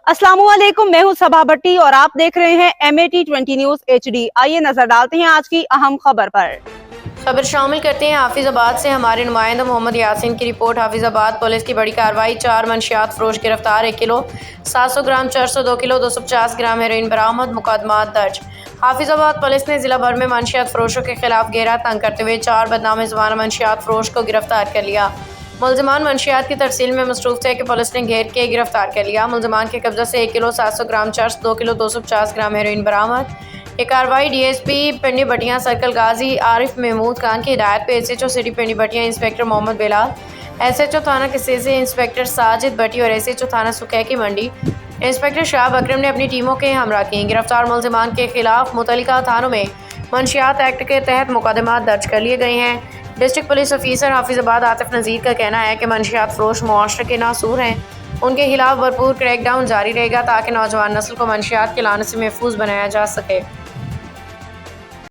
अस्सलामुअलैकुम, मैं हूं सबा भट्टी और आप देख रहे हैं MAT20 न्यूज HD। आइए नजर डालते हैं आज की अहम खबर पर। खबर शामिल करते हैं हाफिजाबाद से। हमारे नुमाइंदा मोहम्मद यासीन की रिपोर्ट। हाफिजाबाद पुलिस की बड़ी कार्रवाई, 4 मंशियात फरोश गिरफ्तार, 1 किलो 700 ग्राम चरस, 2 किलो 250 ग्राम हेरोइन बरामद, मुकदमा दर्ज। हाफिजाबाद पुलिस ने जिला भर में मंशियात फरोशों के खिलाफ गहरा तंग करते हुए 4 बदनाम ज़बान मंशियात फरोश को गिरफ्तार कर लिया। मुलजमान मंशियात की तरसील में मसरूफ थे कि पुलिस ने घेर के गिरफ्तार कर लिया। मुलजमान के कब्जा से 1 किलो 700 ग्राम चरस, 2 किलो 250 ग्राम हेरोइन बरामद। ये कार्रवाई DSP पिंडी बटियां सर्कल गाजी आरिफ महमूद खान की हिदायत पे SHO सिटी पिंडी बटियां इंस्पेक्टर मोहम्मद बिलाल, SHO थाना किस्से इंस्पेक्टर साजिद भट्टी और SHO थाना सुकै की मंडी इंस्पेक्टर शाह अकरम ने अपनी टीमों के हमरा की। गिरफ्तार मुलजमान के खिलाफ मुतल्लिका थानों में मंशियात एक्ट के तहत मुकदमा दर्ज कर लिए गए हैं। District police officer Hafizabad Atif Nazir का कहना है कि मंशियात फरोश मुआशरे के नासूर हैं। उनके खिलाफ भरपूर क्रैकडाउन जारी रहेगा ताकि नौजवान नस्ल को मंशियात के लानत से महफूज बनाया जा सके।